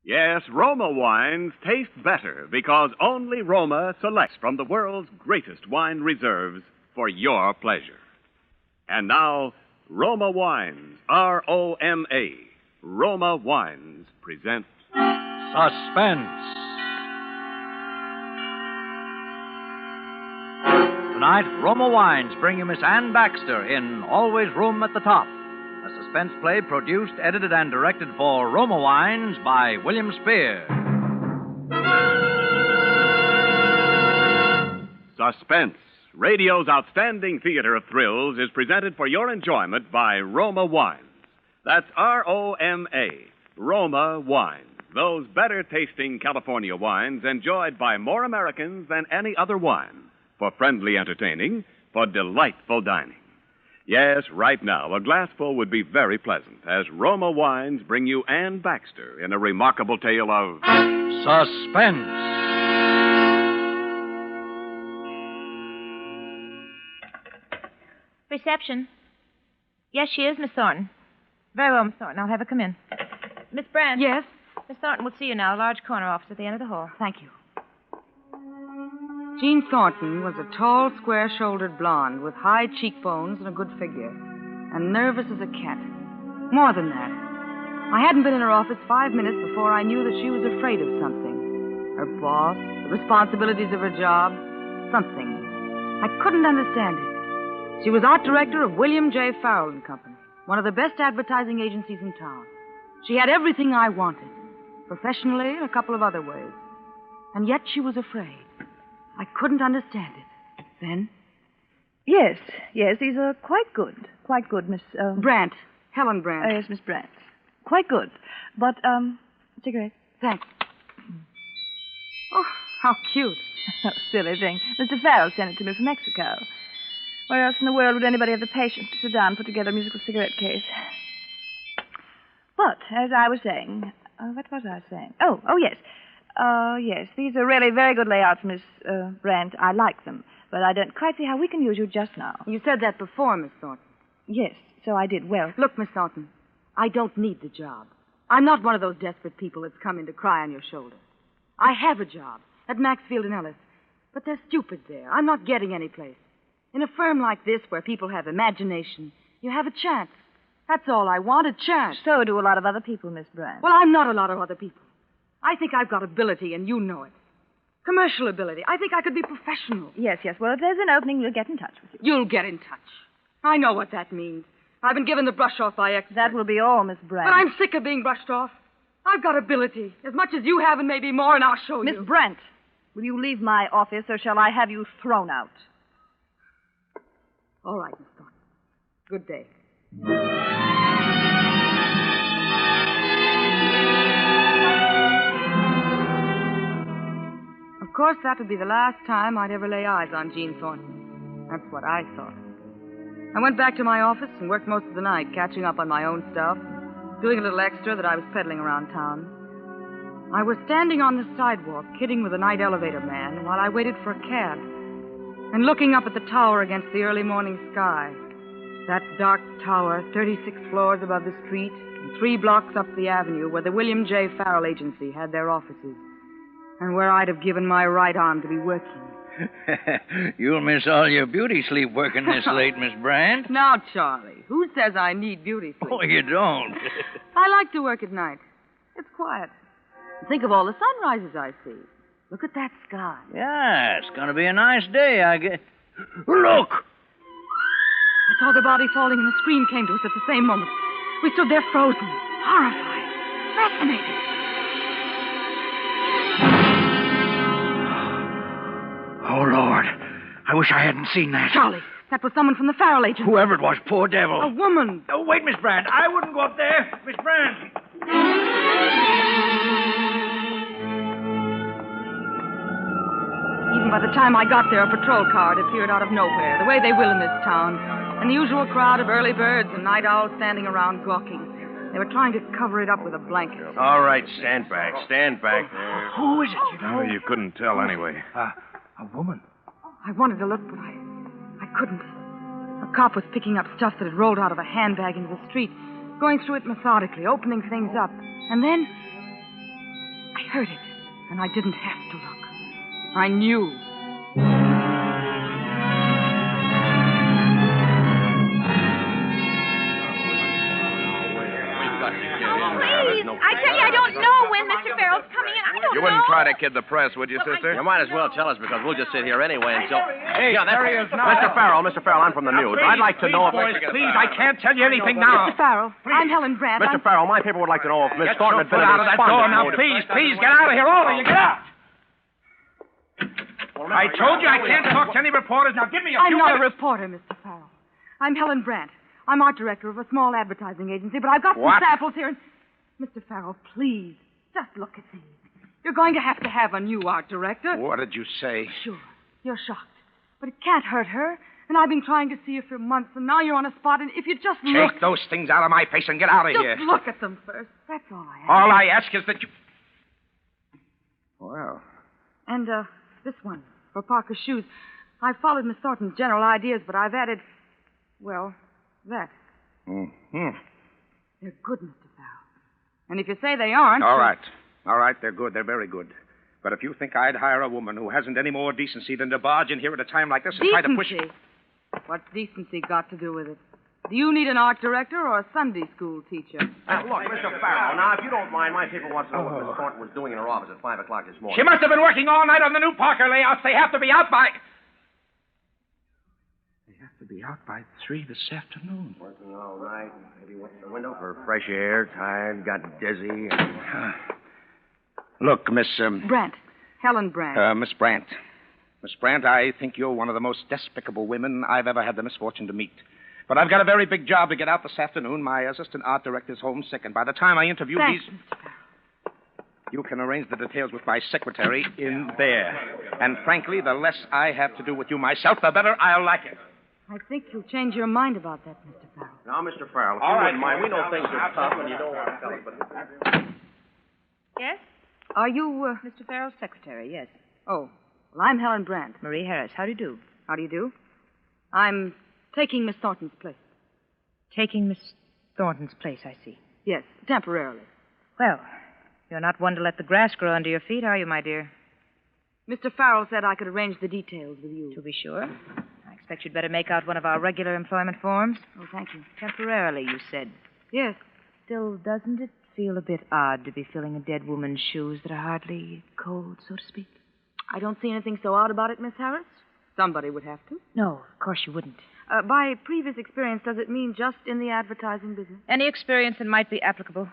Yes, Roma wines taste better because only Roma selects from the world's greatest wine reserves for your pleasure. And now, Roma Wines, R-O-M-A, Roma Wines present Suspense. Tonight, Roma Wines bring you Miss Anne Baxter in Always Room at the Top, a suspense play produced, edited, and directed for Roma Wines by William Spear. Suspense, radio's outstanding theater of thrills, is presented for your enjoyment by Roma Wines. That's R-O-M-A, Roma Wines. Those better-tasting California wines enjoyed by more Americans than any other wine. For friendly entertaining, for delightful dining. Yes, right now, a glassful would be very pleasant, as Roma Wines bring you Anne Baxter in a remarkable tale of Suspense. Reception. Yes, she is, Miss Thornton. Very well, Miss Thornton. I'll have her come in. Miss Brand. Yes? Miss Thornton will see you now. A large corner office at the end of the hall. Thank you. Jean Thornton was a tall, square-shouldered blonde with high cheekbones and a good figure, and nervous as a cat. More than that. I hadn't been in her office 5 minutes before I knew that she was afraid of something. Her boss, the responsibilities of her job, something. I couldn't understand it. She was art director of William J. Farrell and Company, one of the best advertising agencies in town. She had everything I wanted, professionally and a couple of other ways. And yet she was afraid. I couldn't understand it. Then? Yes, these are quite good, Miss... Brandt. Helen Brandt. Yes, Miss Brandt. Quite good. But, cigarette. Thanks. Oh, how cute. Oh, silly thing. Mr. Farrell sent it to me from Mexico. Where else in the world would anybody have the patience to sit down and put together a musical cigarette case? But, as I was saying... what was I saying? Oh, yes. Yes, these are really very good layouts, Miss Brandt. I like them, but I don't quite see how we can use you just now. You said that before, Miss Thornton. Yes, so I did. Well... Look, Miss Thornton, I don't need the job. I'm not one of those desperate people that's come in to cry on your shoulder. I have a job at Maxfield and Ellis, but they're stupid there. I'm not getting any place. In a firm like this, where people have imagination, you have a chance. That's all I want, a chance. So do a lot of other people, Miss Brandt. Well, I'm not a lot of other people. I think I've got ability, and you know it. Commercial ability. I think I could be professional. Yes. Well, if there's an opening, we'll get in touch with you. You'll get in touch. I know what that means. I've been given the brush off by experts. That will be all, Miss Brandt. But I'm sick of being brushed off. I've got ability, as much as you have and maybe more, and I'll show you. Miss Brandt, will you leave my office, or shall I have you thrown out? All right, Miss Thornton. Good day. Of course, that would be the last time I'd ever lay eyes on Jean Thornton. That's what I thought. I went back to my office and worked most of the night, catching up on my own stuff, doing a little extra that I was peddling around town. I was standing on the sidewalk, kidding with a night elevator man, while I waited for a cab, and looking up at the tower against the early morning sky. That dark tower, 36 floors above the street, and 3 blocks up the avenue, where the William J. Farrell Agency had their offices, and where I'd have given my right arm to be working. You'll miss all your beauty sleep working this late, Miss Brandt. Now, Charlie, who says I need beauty sleep? Oh, you don't. I like to work at night. It's quiet. Think of all the sunrises I see. Look at that sky. Yeah, it's going to be a nice day, I guess. Look! I saw the body falling and the scream came to us at the same moment. We stood there frozen, horrified, fascinated. Oh, Lord. I wish I hadn't seen that. Charlie, that was someone from the Farrell Agency. Whoever it was, poor devil. A woman. Oh, wait, Miss Brandt. I wouldn't go up there. Miss Brandt. Even by the time I got there, a patrol car had appeared out of nowhere, the way they will in this town, and the usual crowd of early birds and night owls standing around gawking. They were trying to cover it up with a blanket. All right, stand back. Stand back there. Who is it? No, you couldn't tell anyway. A woman. I wanted to look, but I couldn't. A cop was picking up stuff that had rolled out of a handbag into the street, going through it methodically, opening things up. And then heard it, and I didn't have to look. I knew. Please, I tell you, I don't know when Mr. Farrell's coming in. I don't know. You wouldn't try to kid the press, would you, sister? You might as well tell us because we'll just sit here anyway until. Hey, there he is now. Mr. Farrell, I'm from the news. I'd like to know if. Please, I can't tell you anything now. Mr. Farrell, I'm Helen Brandt. Mr. Farrell, my people would like to know if Miss Get Thornton your had been foot out of that door now, motive. please, get out of here, all of you, get out. I told you I can't talk to any reporters. Now give me a I'm few not a minutes. reporter, Mr. Farrell. I'm Helen Brandt. I'm art director of a small advertising agency, but I've got some What? samples here. And... Mr. Farrell, please, just look at these. You're going to have a new art director. What did you say? Sure, you're shocked. But it can't hurt her. And I've been trying to see her for months, and now you're on a spot, and if you just look... Take those things out of my face and get out of Just here. look at them first. That's all I ask. All I ask is that you... Well, And, this one, for Parker's shoes. I've followed Miss Thornton's general ideas, but I've added, well, that. mm-hmm. They're good, Mr. Farrell. And if you say they aren't... All right, they're good. They're very good. But if you think I'd hire a woman who hasn't any more decency than to barge in here at a time like this and try to push... Decency? What's decency got to do with it? Do you need an art director or a Sunday school teacher? Look, Mr. Farrell, now, if you don't mind, my people want to know what Miss Thornton was doing in her office at 5 o'clock this morning. She must have been working all night on the new Parker layouts. They have to be out by... They have to be out by 3 this afternoon. Working all night. Maybe went to the window for fresh air, tired, got dizzy. Look, Miss... Brandt. Helen Brandt. Miss Brandt. Miss Brandt, I think you're one of the most despicable women I've ever had the misfortune to meet. But I've got a very big job to get out this afternoon. My assistant art director's homesick, and by the time I interview Thanks, these... Mr. Farrell. You can arrange the details with my secretary in there. And frankly, the less I have to do with you myself, the better I'll like it. I think you'll change your mind about that, Mr. Farrell. Now, Mr. Farrell, if All you right. wouldn't mind, we know things are tough and you don't want to tell us, but... Yes? Are you, Mr. Farrell's secretary, yes. Oh, well, I'm Helen Brandt. Marie Harris, how do you do? How do you do? I'm taking Miss Thornton's place. Taking Miss Thornton's place, I see. Yes, temporarily. Well, you're not one to let the grass grow under your feet, are you, my dear? Mr. Farrell said I could arrange the details with you. To be sure. I expect you'd better make out one of our regular employment forms. Oh, thank you. Temporarily, you said. Yes. Still, doesn't it feel a bit odd to be filling a dead woman's shoes that are hardly cold, so to speak? I don't see anything so odd about it, Miss Harris. Somebody would have to. No, of course you wouldn't. By previous experience, does it mean just in the advertising business? Any experience that might be applicable.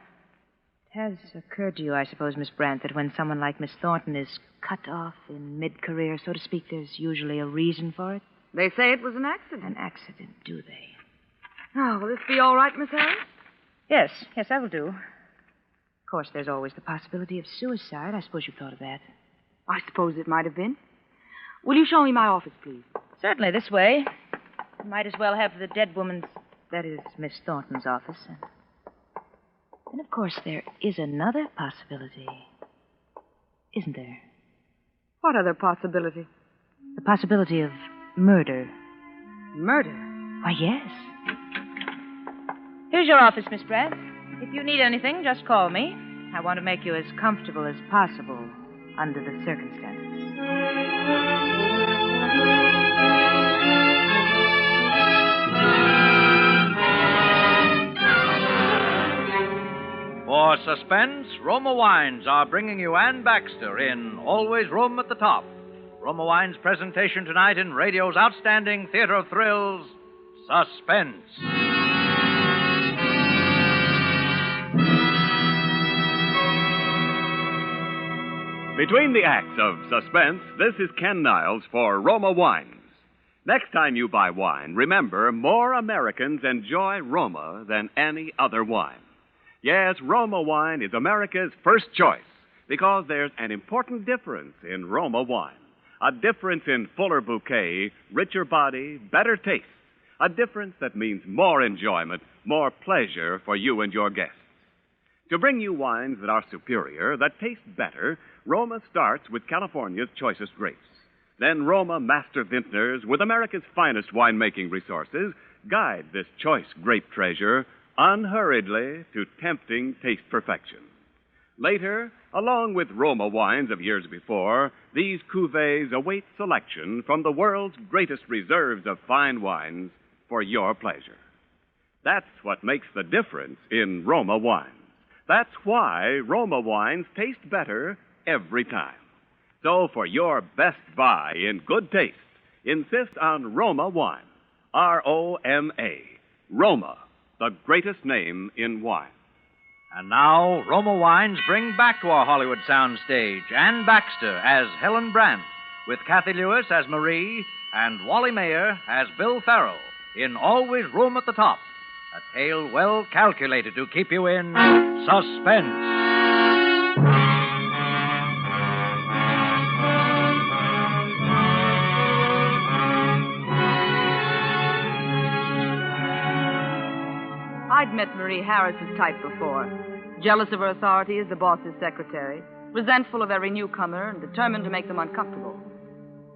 It has occurred to you, I suppose, Miss Brandt, that when someone like Miss Thornton is cut off in mid-career, so to speak, there's usually a reason for it. They say it was an accident. An accident, do they? Oh, will this be all right, Miss Harris? Yes, that'll do. Of course, there's always the possibility of suicide. I suppose you thought of that. I suppose it might have been. Will you show me my office, please? Certainly, this way. You might as well have the dead woman's, that is, Miss Thornton's office. And of course, there is another possibility. Isn't there? What other possibility? The possibility of murder. Murder? Why, yes. Here's your office, Miss Brandt. If you need anything, just call me. I want to make you as comfortable as possible under the circumstances. For suspense, Roma Wines are bringing you Ann Baxter in Always Room at the Top. Roma Wines' presentation tonight in radio's outstanding theater of thrills, Suspense. Between the acts of Suspense, this is Ken Niles for Roma Wines. Next time you buy wine, remember, more Americans enjoy Roma than any other wine. Yes, Roma wine is America's first choice because there's an important difference in Roma wine. A difference in fuller bouquet, richer body, better taste. A difference that means more enjoyment, more pleasure for you and your guests. To bring you wines that are superior, that taste better, Roma starts with California's choicest grapes. Then Roma master vintners with America's finest winemaking resources guide this choice grape treasure unhurriedly to tempting taste perfection. Later, along with Roma wines of years before, these cuvées await selection from the world's greatest reserves of fine wines for your pleasure. That's what makes the difference in Roma wines. That's why Roma wines taste better every time. So for your best buy in good taste, insist on Roma wine. R-O-M-A. Roma, the greatest name in wine. And now, Roma Wines bring back to our Hollywood soundstage Anne Baxter as Helen Brandt, with Kathy Lewis as Marie and Wally Mayer as Bill Farrell in Always Room at the Top, a tale well calculated to keep you in suspense. I'd met Marie Harris's type before. Jealous of her authority as the boss's secretary, resentful of every newcomer, and determined to make them uncomfortable.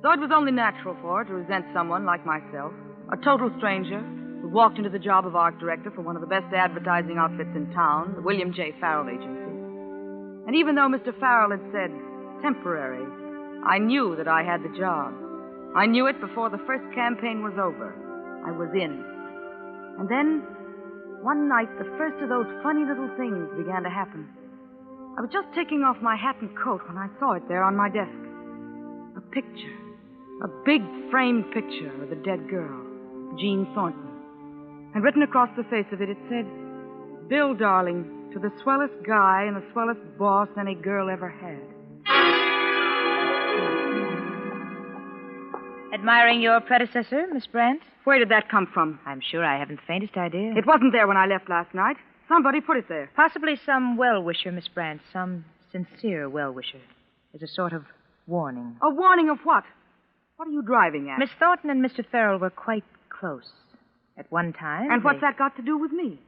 So it was only natural for her to resent someone like myself, a total stranger, who walked into the job of art director for one of the best advertising outfits in town, the William J. Farrell Agency. And even though Mr. Farrell had said temporary, I knew that I had the job. I knew it before the first campaign was over. I was in. And then, one night, the first of those funny little things began to happen. I was just taking off my hat and coat when I saw it there on my desk. A picture. A big framed picture of a dead girl, Jean Thornton. And written across the face of it, it said, "Bill, darling, to the swellest guy and the swellest boss any girl ever had." Admiring your predecessor, Miss Brandt? Where did that come from? I'm sure I haven't the faintest idea. It wasn't there when I left last night. Somebody put it there. Possibly some well-wisher, Miss Brandt, some sincere well-wisher. As a sort of warning. A warning of what? What are you driving at? Miss Thornton and Mr. Farrell were quite close at one time. And what's that got to do with me?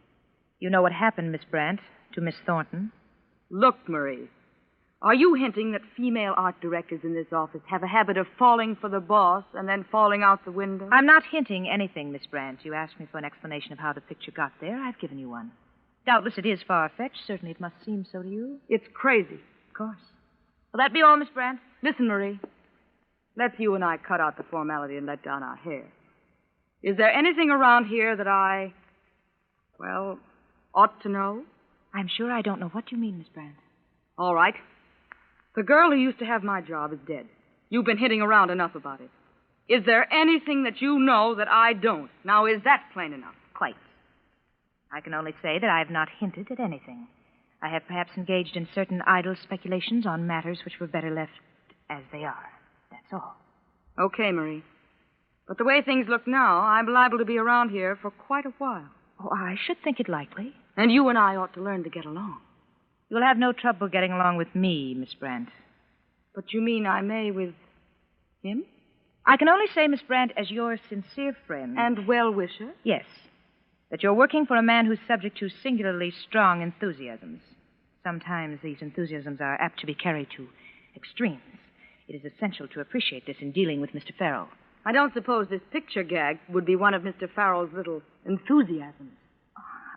You know what happened, Miss Brandt, to Miss Thornton? Look, Marie. Are you hinting that female art directors in this office have a habit of falling for the boss and then falling out the window? I'm not hinting anything, Miss Brandt. You asked me for an explanation of how the picture got there. I've given you one. Doubtless it is far-fetched. Certainly it must seem so to you. It's crazy. Of course. Will that be all, Miss Brandt? Listen, Marie. Let's you and I cut out the formality and let down our hair. Is there anything around here that I, ought to know? I'm sure I don't know what you mean, Miss Brandt. All right. The girl who used to have my job is dead. You've been hitting around enough about it. Is there anything that you know that I don't? Now, is that plain enough? Quite. I can only say that I have not hinted at anything. I have perhaps engaged in certain idle speculations on matters which were better left as they are. That's all. Okay, Marie. But the way things look now, I'm liable to be around here for quite a while. Oh, I should think it likely. And you and I ought to learn to get along. You'll have no trouble getting along with me, Miss Brandt. But you mean I may with him? I can only say, Miss Brandt, as your sincere friend. And well-wisher? Yes. That you're working for a man who's subject to singularly strong enthusiasms. Sometimes these enthusiasms are apt to be carried to extremes. It is essential to appreciate this in dealing with Mr. Farrell. I don't suppose this picture gag would be one of Mr. Farrell's little enthusiasms.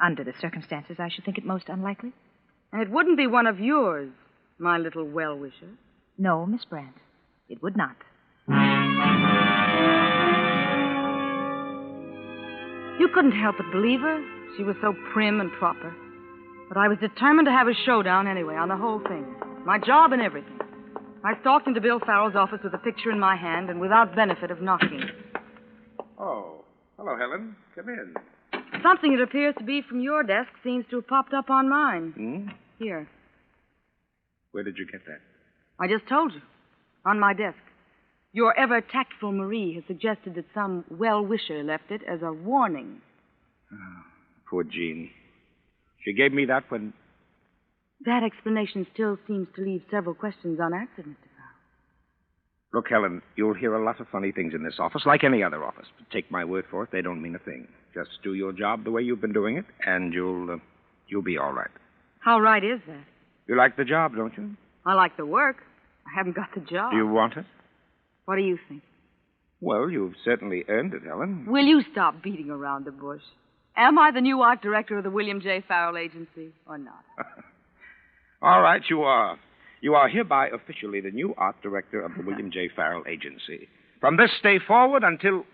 Under the circumstances, I should think it most unlikely. And it wouldn't be one of yours, my little well-wisher. No, Miss Brandt, it would not. You couldn't help but believe her. She was so prim and proper. But I was determined to have a showdown anyway on the whole thing. My job and everything. I stalked into Bill Farrell's office with a picture in my hand and without benefit of knocking. Oh, hello, Helen. Come in. Something that appears to be from your desk seems to have popped up on mine. Here. Where did you get that? I just told you. On my desk. Your ever-tactful Marie has suggested that some well-wisher left it as a warning. Oh, poor Jean. She gave me that when... That explanation still seems to leave several questions unanswered, Mr. Farrell. Look, Helen, you'll hear a lot of funny things in this office, like any other office. But take my word for it, they don't mean a thing. Just do your job the way you've been doing it, and you'll be all right. How right is that? You like the job, don't you? I like the work. I haven't got the job. Do you want it? What do you think? Well, you've certainly earned it, Helen. Will you stop beating around the bush? Am I the new art director of the William J. Farrell Agency or not? All right, you are. You are hereby officially the new art director of the William J. Farrell Agency. From this day forward until...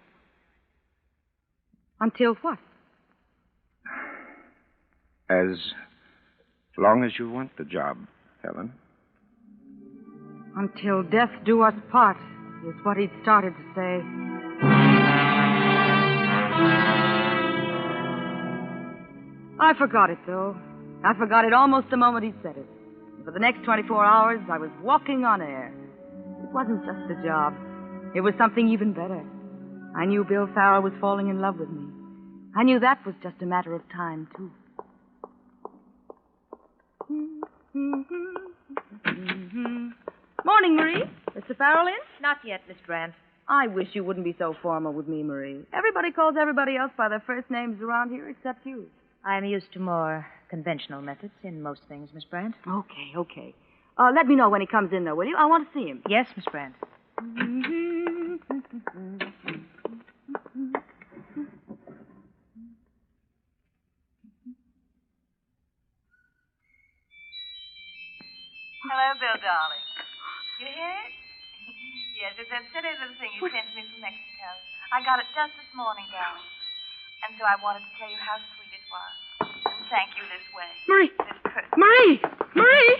Until what? As long as you want the job, Helen. Until death do us part, is what he'd started to say. I forgot it, though. I forgot it almost the moment he said it. For the next 24 hours, I was walking on air. It wasn't just a job. It was something even better. I knew Bill Farrell was falling in love with me. I knew that was just a matter of time, too. Morning, Marie. Mr. Farrell in? Not yet, Miss Brandt. I wish you wouldn't be so formal with me, Marie. Everybody calls everybody else by their first names around here except you. I'm used to more conventional methods in most things, Miss Brandt. Okay. Let me know when he comes in, though, will you? I want to see him. Yes, Miss Brandt. Hello, Bill, darling. You hear it? Yes, it's that silly little thing you sent me from Mexico. I got it just this morning, darling. And so I wanted to tell you how sweet it was. And thank you this way. Marie! This Christmas. Marie!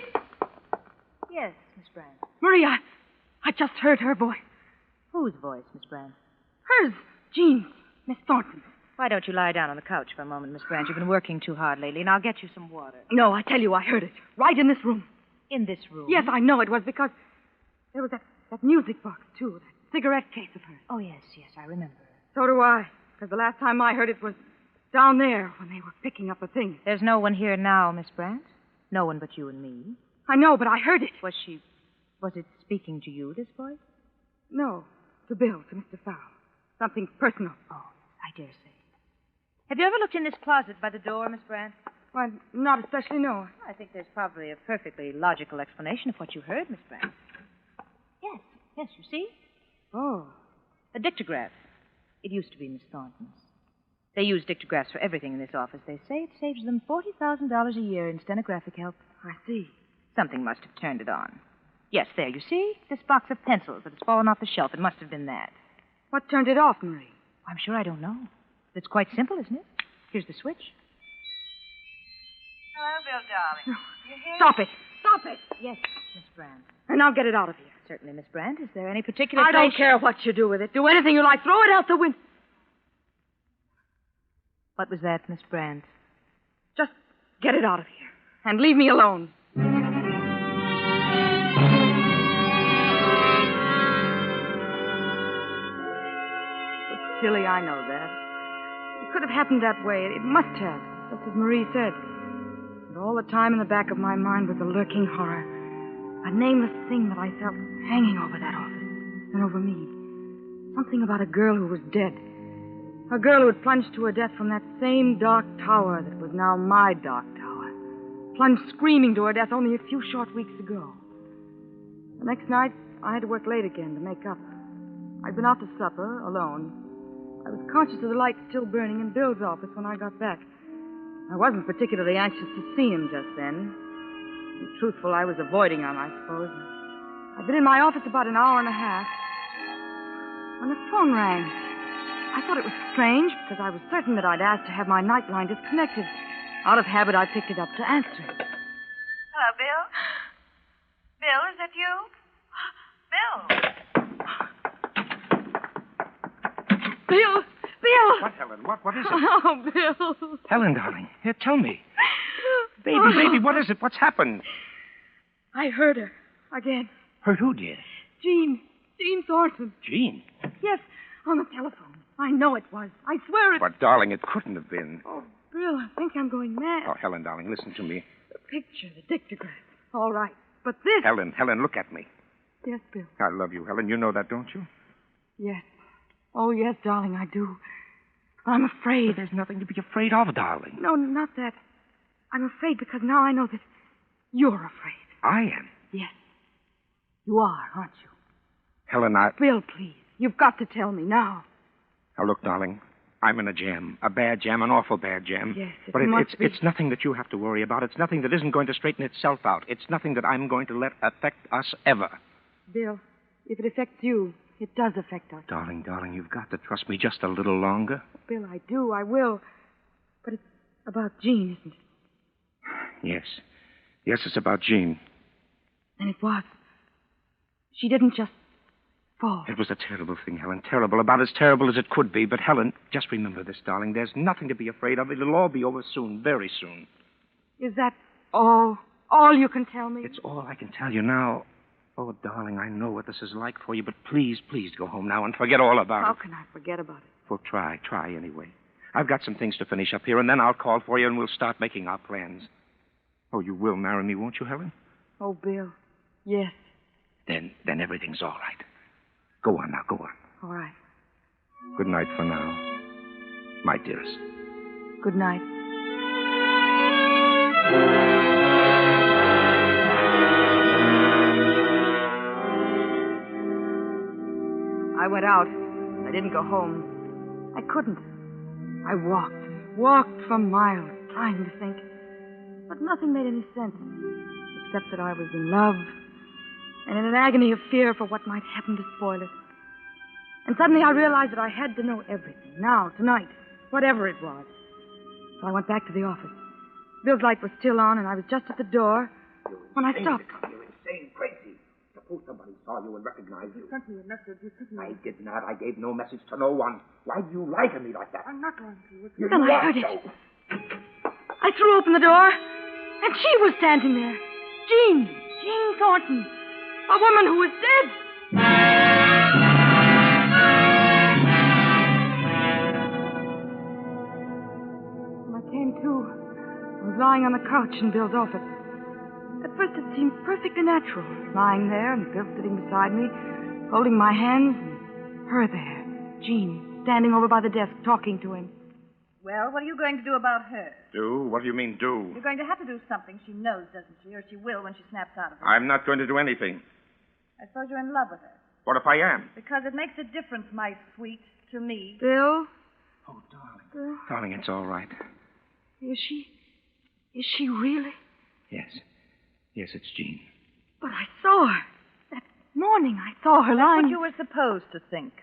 Yes, Miss Brandt. Marie, I just heard her voice. Whose voice, Miss Brandt? Hers. Jean's. Miss Thornton. Why don't you lie down on the couch for a moment, Miss Brandt? You've been working too hard lately, and I'll get you some water. No, I tell you, I heard it. Right in this room. In this room? Yes, I know it was because there was that music box, too. That cigarette case of hers. Oh, yes, I remember. So do I. Because the last time I heard it was down there when they were picking up the things. There's no one here now, Miss Brandt. No one but you and me. I know, but I heard it. Was it speaking to you, this voice? No, to Bill, to Mr. Farrell. Something personal. Oh, I dare say. Have you ever looked in this closet by the door, Miss Brandt? Why, not especially, no. I think there's probably a perfectly logical explanation of what you heard, Miss Brandt. Yes, you see? Oh. A dictograph. It used to be Miss Thornton's. They use dictographs for everything in this office. They say it saves them $40,000 a year in stenographic help. I see. Something must have turned it on. Yes, there, you see? This box of pencils that has fallen off the shelf. It must have been that. What turned it off, Marie? I'm sure I don't know. It's quite simple, isn't it? Here's the switch. Hello, Bill, darling. You hear Stop it. Stop it. Yes, Miss Brandt. And now get it out of here. Certainly, Miss Brandt. Is there any particular I don't care what you do with it. Do anything you like. Throw it out the window. What was that, Miss Brandt? Just get it out of here. And leave me alone. It's silly, I know that. It could have happened that way. It must have, just as Marie said. And all the time in the back of my mind was a lurking horror. A nameless thing that I felt hanging over that office and over me. Something about a girl who was dead. A girl who had plunged to her death from that same dark tower that was now my dark tower. Plunged screaming to her death only a few short weeks ago. The next night, I had to work late again to make up. I'd been out to supper, alone. I was conscious of the light still burning in Bill's office when I got back. I wasn't particularly anxious to see him just then. To be truthful, I was avoiding him, I suppose. I'd been in my office about an hour and a half when the phone rang. I thought it was strange because I was certain that I'd asked to have my nightline disconnected. Out of habit, I picked it up to answer. Hello, Bill? Bill, is that you? Bill! Bill! Bill! What, Helen? What is it? Oh, Bill. Helen, darling. Here, tell me. Baby, what is it? What's happened? I heard her. Again. Heard who, dear? Jean Thornton. Jean? Yes, on the telephone. I know it was. I swear it... But, darling, it couldn't have been. Oh, Bill, I think I'm going mad. Oh, Helen, darling, listen to me. The picture, the dictograph. All right. But this... Helen, look at me. Yes, Bill. I love you, Helen. You know that, don't you? Yes. Oh, yes, darling, I do. But I'm afraid. But there's nothing to be afraid of, darling. No, not that. I'm afraid because now I know that you're afraid. I am? Yes. You are, aren't you? Helen, Bill, please. You've got to tell me now. Now, look, darling. I'm in a jam. A bad jam, an awful bad jam. Yes, but must be. It's nothing that you have to worry about. It's nothing that isn't going to straighten itself out. It's nothing that I'm going to let affect us ever. Bill, if it affects you, it does affect us. Darling, you've got to trust me just a little longer. Bill, I do. I will. But it's about Jean, isn't it? Yes. Yes, it's about Jean. And it was. She didn't just fall. It was a terrible thing, Helen. Terrible. About as terrible as it could be. But, Helen, just remember this, darling. There's nothing to be afraid of. It'll all be over soon. Very soon. Is that all? All you can tell me? It's all I can tell you now. Oh, darling, I know what this is like for you, but please go home now and forget all about How it. How can I forget about it? Well, try anyway. I've got some things to finish up here, and then I'll call for you, and we'll start making our plans. Oh, you will marry me, won't you, Helen? Oh, Bill, yes. Then everything's all right. Go on now, go on. All right. Good night for now, my dearest. Good night. I went out. I didn't go home. I couldn't. I walked for miles, trying to think. But nothing made any sense, except that I was in love and in an agony of fear for what might happen to spoil it. And suddenly I realized that I had to know everything, now, tonight, whatever it was. So I went back to the office. Bill's light was still on, and I was just at the door when I stopped. You're insane, crazy. Suppose somebody saw you and recognized you. You sent me a message. You took me. I did not. I gave no message to no one. Why do you lie to me like that? I'm not going to. Then I heard it. I threw open the door, and she was standing there. Jean Thornton. A woman who was dead. When I came to, I was lying on the couch in Bill's office. At first it seemed perfectly natural, lying there and Bill sitting beside me, holding my hands, and her there, Jean, standing over by the desk, talking to him. Well, what are you going to do about her? Do? What do you mean, do? You're going to have to do something. She knows, doesn't she? Or she will when she snaps out of it. I'm not going to do anything. I suppose you're in love with her. What if I am? Because it makes a difference, my sweet, to me. Bill? Oh, darling. Bill? Darling, it's all right. Is she really? Yes. Yes, it's Jean. But I saw her. That morning I saw her lying. That's what you were supposed to think.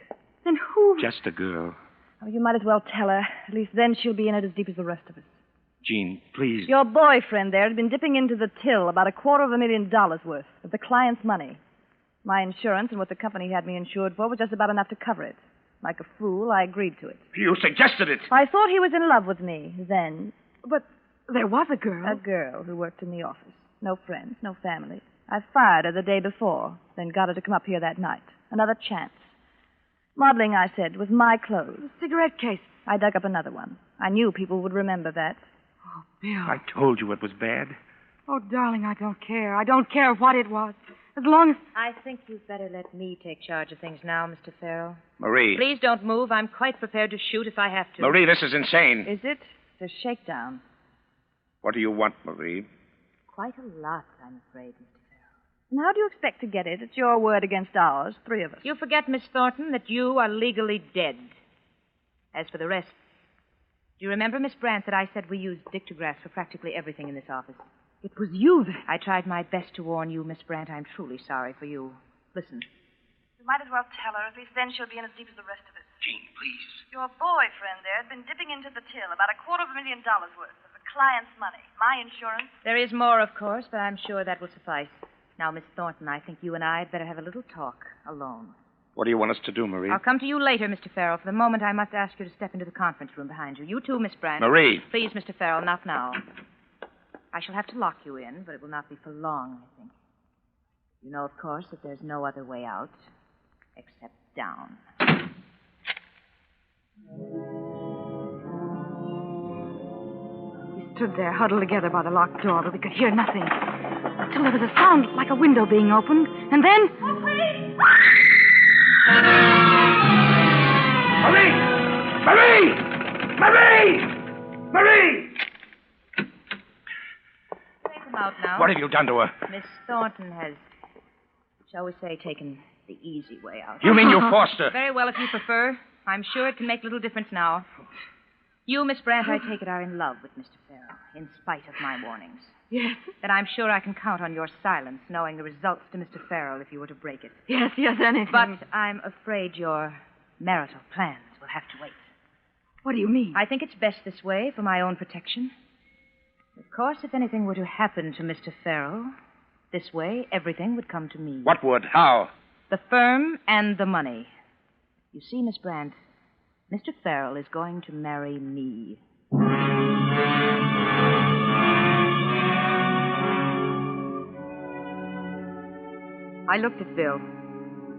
Then who? Just a girl. Oh, you might as well tell her. At least then she'll be in it as deep as the rest of us. Jean, please. Your boyfriend there had been dipping into the till about $250,000 worth of the client's money. My insurance and what the company had me insured for was just about enough to cover it. Like a fool, I agreed to it. You suggested it. I thought he was in love with me then. But there was a girl. A girl who worked in the office. No friends, no family. I fired her the day before, then got her to come up here that night. Another chance. Modeling, I said, with my clothes. A cigarette case. I dug up another one. I knew people would remember that. Oh, Bill. I told you it was bad. Oh, darling, I don't care. I don't care what it was. As long as... I think you'd better let me take charge of things now, Mr. Farrell. Marie. Please don't move. I'm quite prepared to shoot if I have to. Marie, this is insane. Is it? It's a shakedown. What do you want, Marie? Quite a lot, I'm afraid, Mr. Farrell. And how do you expect to get it? It's your word against ours, three of us. You forget, Miss Thornton, that you are legally dead. As for the rest, do you remember, Miss Brandt, that I said we used dictographs for practically everything in this office? It was you then. I tried my best to warn you, Miss Brandt. I'm truly sorry for you. Listen. You might as well tell her. At least then she'll be in as deep as the rest of us. Jean, please. Your boyfriend there had been dipping into the till about $250,000 worth of the client's money. My insurance. There is more, of course, but I'm sure that will suffice. Now, Miss Thornton, I think you and I had better have a little talk alone. What do you want us to do, Marie? I'll come to you later, Mr. Farrell. For the moment, I must ask you to step into the conference room behind you. You too, Miss Brandt. Marie. Please, Mr. Farrell, not now. I shall have to lock you in, but it will not be for long, I think. You know, of course, that there's no other way out except down. We stood there, huddled together by the locked door, but we could hear nothing. Until there was a sound like a window being opened, and then... Marie! Marie! Marie! Marie! Take them out now. What have you done to her? Miss Thornton has, shall we say, taken the easy way out. You mean you forced her? Very well, if you prefer. I'm sure it can make little difference now. You, Miss Brandt, I take it, are in love with Mr. Farrell, in spite of my warnings. Yes. Then I'm sure I can count on your silence, knowing the results to Mr. Farrell if you were to break it. Yes, anything. But I'm afraid your marital plans will have to wait. What do you mean? I think it's best this way for my own protection. Of course, if anything were to happen to Mr. Farrell, this way, everything would come to me. What would? How? The firm and the money. You see, Miss Brandt, Mr. Farrell is going to marry me. I looked at Bill.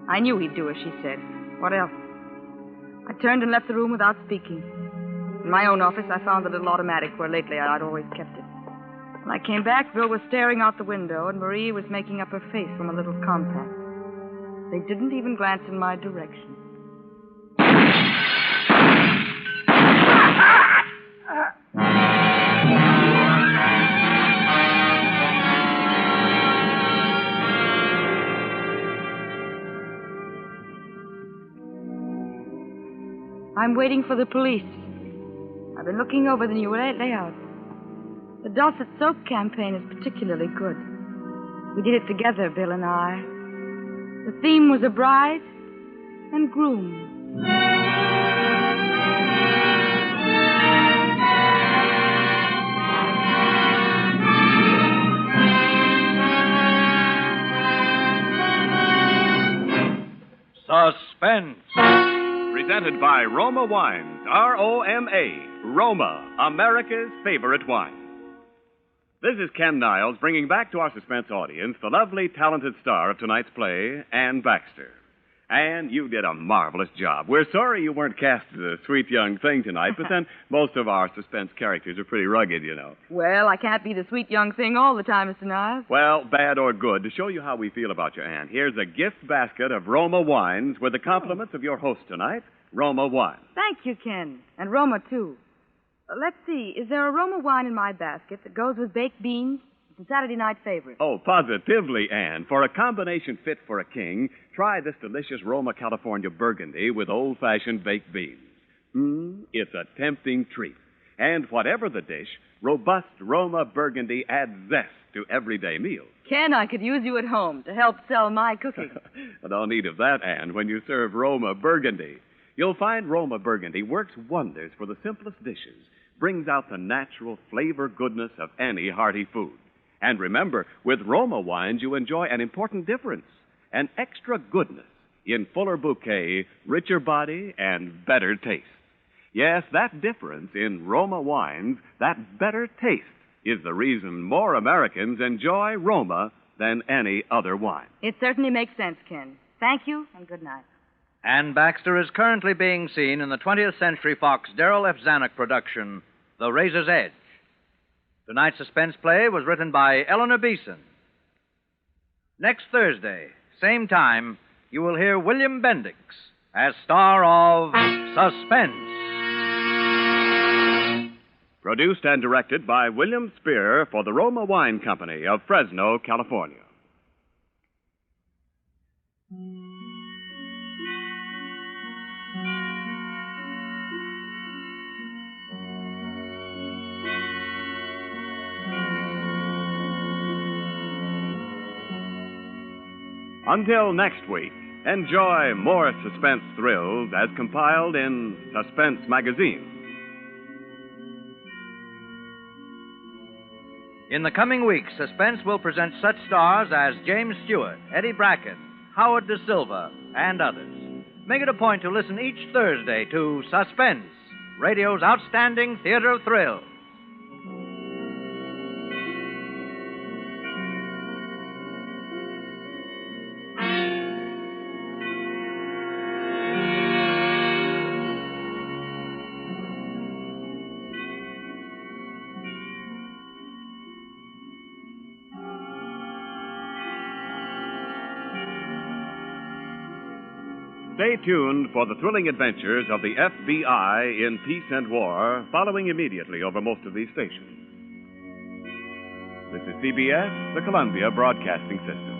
I knew he'd do as she said. What else? I turned and left the room without speaking. In my own office, I found the little automatic where lately I'd always kept it. When I came back, Bill was staring out the window, and Marie was making up her face from a little compact. They didn't even glance in my direction. I'm waiting for the police. I've been looking over the new layout. The Dulcet Soap campaign is particularly good. We did it together, Bill and I. The theme was a bride and groom. Suspense. Presented by Roma Wines, R-O-M-A, Roma, America's favorite wine. This is Ken Niles bringing back to our suspense audience the lovely, talented star of tonight's play, Anne Baxter. Anne, you did a marvelous job. We're sorry you weren't cast as a sweet young thing tonight, but then most of our suspense characters are pretty rugged, you know. Well, I can't be the sweet young thing all the time, Mr. Niles. Well, bad or good, to show you how we feel about you, Anne, here's a gift basket of Roma wines with the compliments of your host tonight, Roma Wine. Thank you, Ken. And Roma, too. Let's see. Is there a Roma wine in my basket that goes with baked beans? It's a Saturday night favorite. Oh, positively, Anne. For a combination fit for a king, try this delicious Roma California Burgundy with old-fashioned baked beans. It's a tempting treat. And whatever the dish, robust Roma Burgundy adds zest to everyday meals. Ken, I could use you at home to help sell my cooking. No need of that, Anne, when you serve Roma Burgundy. You'll find Roma Burgundy works wonders for the simplest dishes, brings out the natural flavor goodness of any hearty food. And remember, with Roma wines, you enjoy an important difference, an extra goodness in fuller bouquet, richer body, and better taste. Yes, that difference in Roma wines, that better taste, is the reason more Americans enjoy Roma than any other wine. It certainly makes sense, Ken. Thank you, and good night. Anne Baxter is currently being seen in the 20th Century Fox Darrell F. Zanuck production, The Razor's Edge. Tonight's suspense play was written by Eleanor Beeson. Next Thursday, same time, you will hear William Bendix as star of Suspense. Produced and directed by William Spear for the Roma Wine Company of Fresno, California. Until next week, enjoy more suspense thrills as compiled in Suspense Magazine. In the coming weeks, Suspense will present such stars as James Stewart, Eddie Bracken, Howard Da Silva, and others. Make it a point to listen each Thursday to Suspense, radio's outstanding theater of thrills. Stay tuned for the thrilling adventures of the FBI in Peace and War, following immediately over most of these stations. This is CBS, the Columbia Broadcasting System.